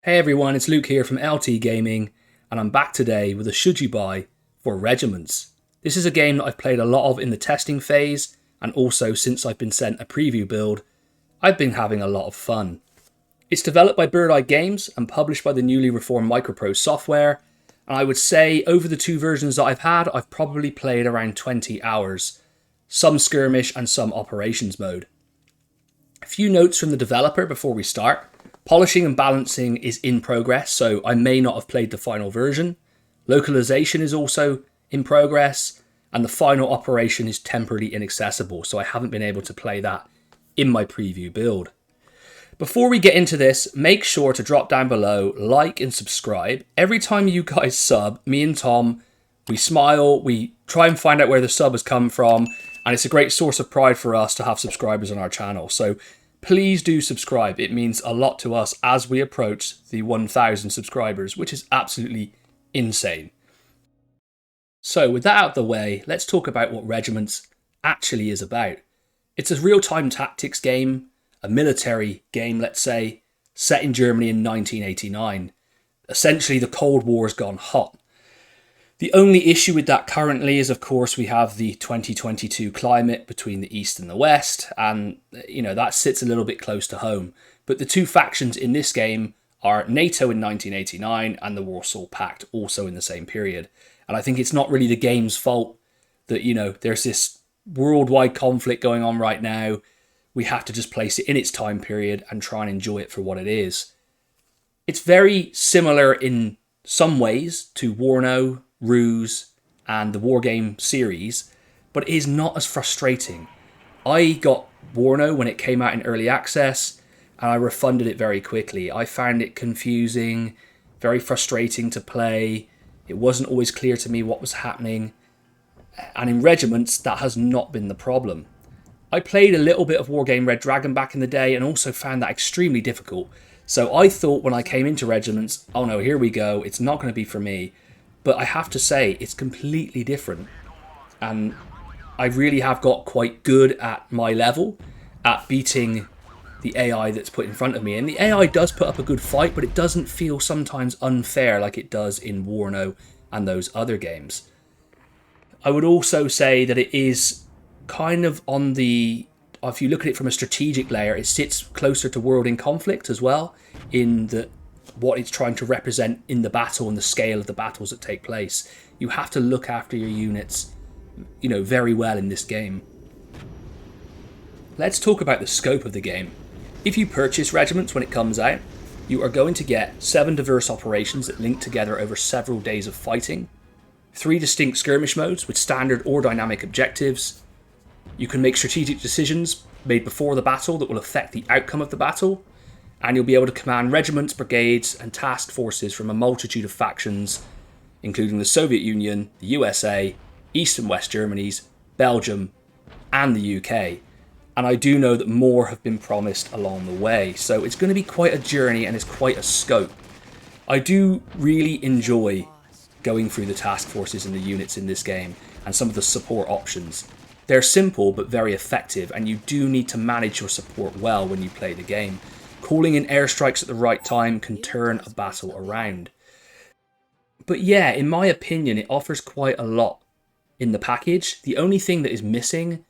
Hey everyone, it's Luke here from LT Gaming, and I'm back today with a should you buy for Regiments. This is a game that I've played a lot of in the testing phase, and also since I've been sent a preview build, I've been having a lot of fun. It's developed by Bird Eye Games and published by the newly reformed microprose software, and I would say over the two versions that I've had, I've probably played around 20 hours, some skirmish and some operations mode. A few notes from the developer before we start. Polishing and balancing is in progress, so I may not have played the final version. Localization is also in progress, and the final operation is temporarily inaccessible, so I haven't been able to play that in my preview build. Before we get into this, make sure to drop down below, like and subscribe. Every time you guys sub, me and Tom, we smile, we try and find out where the sub has come from, and it's a great source of pride for us to have subscribers on our channel. So please do subscribe. It means a lot to us as we approach the 1,000 subscribers, which is absolutely insane. So with that out of the way, let's talk about what Regiments actually is about. It's a real-time tactics game, a military game, let's say, set in Germany in 1989. Essentially, the Cold War's gone hot. The only issue with that currently is, of course, we have the 2022 climate between the East and the West, and, that sits a little bit close to home. But the two factions in this game are NATO in 1989 and the Warsaw Pact, also in the same period. And I think it's not really the game's fault that, there's this worldwide conflict going on right now. We have to just place it in its time period and try and enjoy it for what it is. It's very similar in some ways to Warno, Ruse, and the wargame series, but it is not as frustrating. I got Warno when it came out in early access, and I refunded it very quickly. I found it confusing, very frustrating to play. It wasn't always clear to me what was happening, and in Regiments, that has not been the problem. I played a little bit of Wargame Red Dragon back in the day, and also found that extremely difficult. So I thought when I came into Regiments, oh no, here we go, it's not going to be for me. But I have to say, it's completely different. And I really have got quite good at my level at beating the AI that's put in front of me. And the AI does put up a good fight, but it doesn't feel sometimes unfair like it does in Warno and those other games. I would also say that it is kind of on the, if you look at it from a strategic layer, it sits closer to World in Conflict as well, in the what it's trying to represent in the battle and the scale of the battles that take place. You have to look after your units, very well in this game. Let's talk about the scope of the game. If you purchase Regiments when it comes out, you are going to get 7 diverse operations that link together over several days of fighting, 3 distinct skirmish modes with standard or dynamic objectives. You can make strategic decisions made before the battle that will affect the outcome of the battle, and you'll be able to command regiments, brigades, and task forces from a multitude of factions, including the Soviet Union, the USA, East and West Germanies, Belgium, and the UK. And I do know that more have been promised along the way, so it's going to be quite a journey and it's quite a scope. I do really enjoy going through the task forces and the units in this game, and some of the support options. They're simple but very effective, and you do need to manage your support well when you play the game. Calling in airstrikes at the right time can turn a battle around. But yeah, in my opinion, it offers quite a lot in the package. The only thing that is missing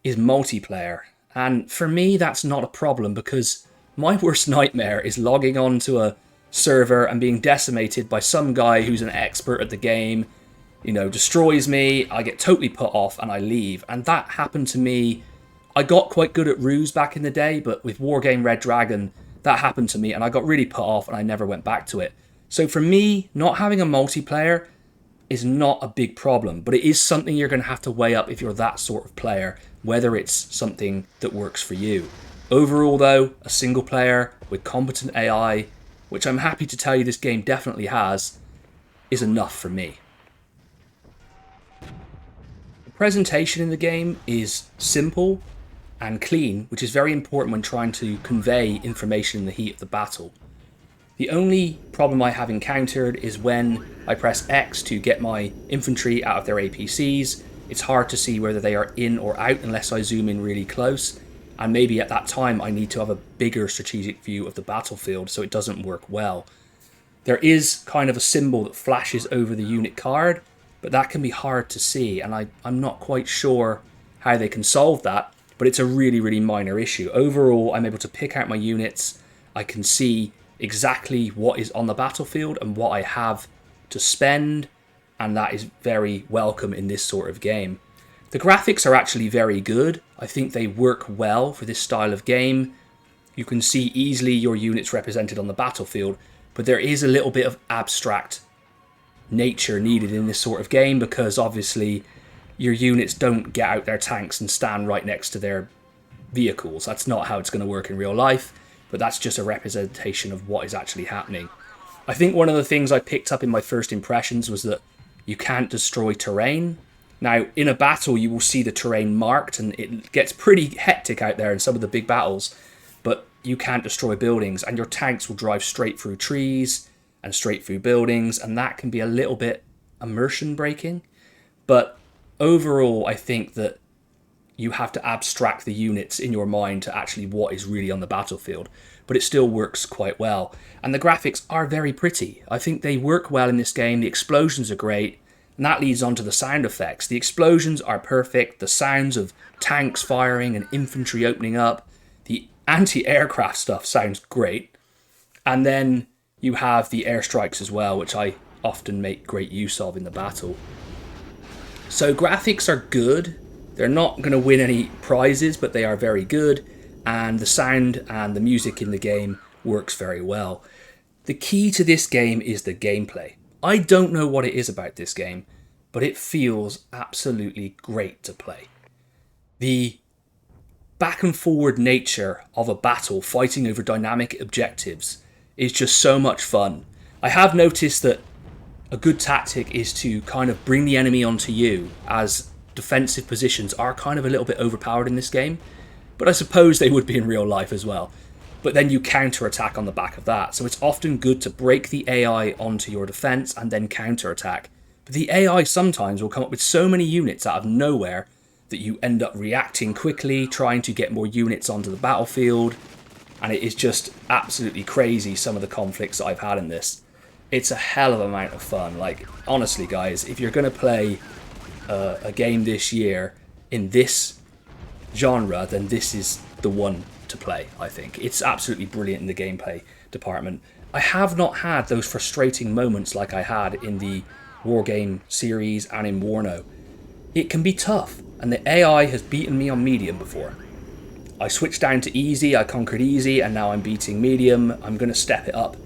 is multiplayer. And for me, that's not a problem, because my worst nightmare is logging on to a server and being decimated by some guy who's an expert at the game, destroys me, I get totally put off and I leave. And that happened to me. I got quite good at Ruse back in the day, but with Wargame Red Dragon, that happened to me and I got really put off and I never went back to it. So for me, not having a multiplayer is not a big problem, but it is something you're going to have to weigh up if you're that sort of player, whether it's something that works for you. Overall though, a single player with competent AI, which I'm happy to tell you this game definitely has, is enough for me. The presentation in the game is simple and clean, which is very important when trying to convey information in the heat of the battle. The only problem I have encountered is when I press X to get my infantry out of their APCs, it's hard to see whether they are in or out unless I zoom in really close, And maybe at that time I need to have a bigger strategic view of the battlefield so it doesn't work well. There is kind of a symbol that flashes over the unit card, but that can be hard to see, and I'm not quite sure how they can solve that, but it's a really, really minor issue. Overall, I'm able to pick out my units. I can see exactly what is on the battlefield and what I have to spend, and that is very welcome in this sort of game. The graphics are actually very good. I think they work well for this style of game. You can see easily your units represented on the battlefield, but there is a little bit of abstract nature needed in this sort of game because obviously your units don't get out their tanks and stand right next to their vehicles. That's not how it's going to work in real life, but that's just a representation of what is actually happening. I think one of the things I picked up in my first impressions was that you can't destroy terrain. Now, in a battle, you will see the terrain marked, and it gets pretty hectic out there in some of the big battles, but you can't destroy buildings, and your tanks will drive straight through trees and straight through buildings, and that can be a little bit immersion breaking. But overall, I think that you have to abstract the units in your mind to actually what is really on the battlefield, but it still works quite well. And the graphics are very pretty. I think they work well in this game. The explosions are great, and that leads on to the sound effects. The explosions are perfect. The sounds of tanks firing and infantry opening up. The anti-aircraft stuff sounds great. And then you have the airstrikes as well, which I often make great use of in the battle. So graphics are good. They're not going to win any prizes, but they are very good. And the sound and the music in the game works very well. The key to this game is the gameplay. I don't know what it is about this game, but it feels absolutely great to play. The back and forward nature of a battle fighting over dynamic objectives is just so much fun. I have noticed that a good tactic is to kind of bring the enemy onto you, as defensive positions are kind of a little bit overpowered in this game, but I suppose they would be in real life as well. But then you counter-attack on the back of that, so it's often good to break the AI onto your defense and then counter-attack. But the AI sometimes will come up with so many units out of nowhere that you end up reacting quickly, trying to get more units onto the battlefield, and it is just absolutely crazy, some of the conflicts that I've had in this. It's a hell of an amount of fun. Like, honestly guys, if you're going to play a game this year in this genre, then this is the one to play, I think. It's absolutely brilliant in the gameplay department. I have not had those frustrating moments like I had in the wargame series and in Warno. It can be tough, and the AI has beaten me on medium before. I switched down to easy, I conquered easy, and now I'm beating medium. I'm going to step it up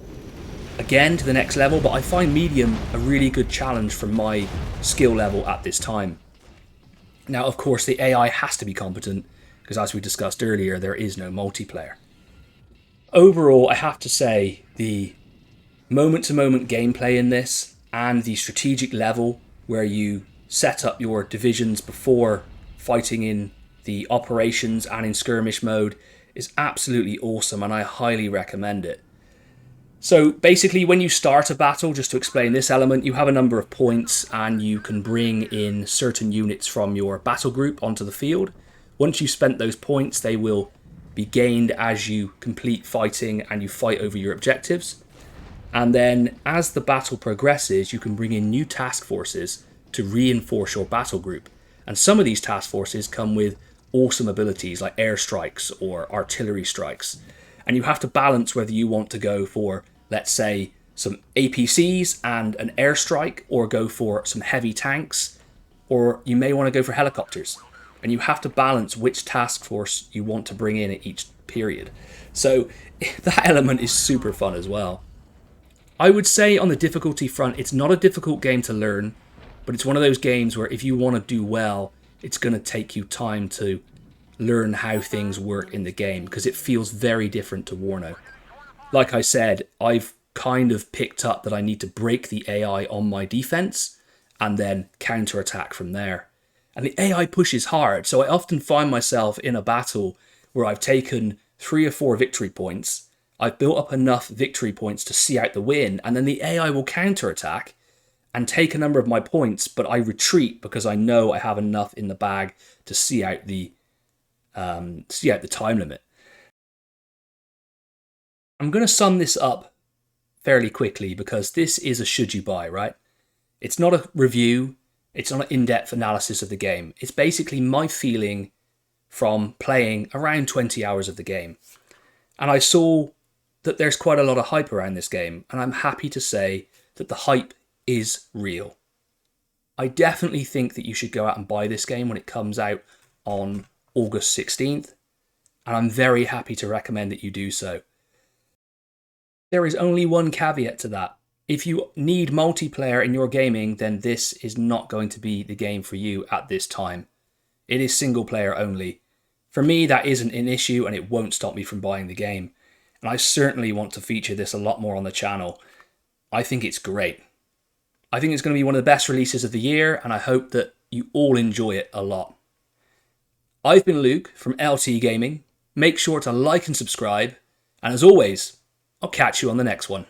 again to the next level, but I find medium a really good challenge for my skill level at this time. Now, of course, the AI has to be competent, because as we discussed earlier, there is no multiplayer. Overall, I have to say, the moment-to-moment gameplay in this, and the strategic level where you set up your divisions before fighting in the operations and in skirmish mode, is absolutely awesome, and I highly recommend it. So basically, when you start a battle, just to explain this element, you have a number of points and you can bring in certain units from your battle group onto the field. Once you've spent those points, they will be gained as you complete fighting and you fight over your objectives. And then as the battle progresses, you can bring in new task forces to reinforce your battle group. And some of these task forces come with awesome abilities like airstrikes or artillery strikes. And you have to balance whether you want to go for, let's say, some APCs and an airstrike, or go for some heavy tanks, or you may want to go for helicopters. And you have to balance which task force you want to bring in at each period. So that element is super fun as well. I would say on the difficulty front, it's not a difficult game to learn, but it's one of those games where if you want to do well, it's going to take you time to learn how things work in the game, because it feels very different to Warno. Like I said, I've kind of picked up that I need to break the AI on my defense and then counterattack from there. And the AI pushes hard, so I often find myself in a battle where I've taken 3 or 4 victory points, I've built up enough victory points to see out the win, and then the AI will counterattack and take a number of my points, but I retreat because I know I have enough in the bag to see out the So yeah, the time limit. I'm going to sum this up fairly quickly because this is a should you buy, right? It's not a review. It's not an in-depth analysis of the game. It's basically my feeling from playing around 20 hours of the game. And I saw that there's quite a lot of hype around this game, and I'm happy to say that the hype is real. I definitely think that you should go out and buy this game when it comes out on August 16th, and I'm very happy to recommend that you do so. There is only one caveat to that. If you need multiplayer in your gaming, then this is not going to be the game for you at this time. It is single player only. For me, that isn't an issue, and it won't stop me from buying the game. And I certainly want to feature this a lot more on the channel. I think it's great. I think it's going to be one of the best releases of the year, and I hope that you all enjoy it a lot. I've been Luke from LT Gaming. Make sure to like and subscribe, and as always, I'll catch you on the next one.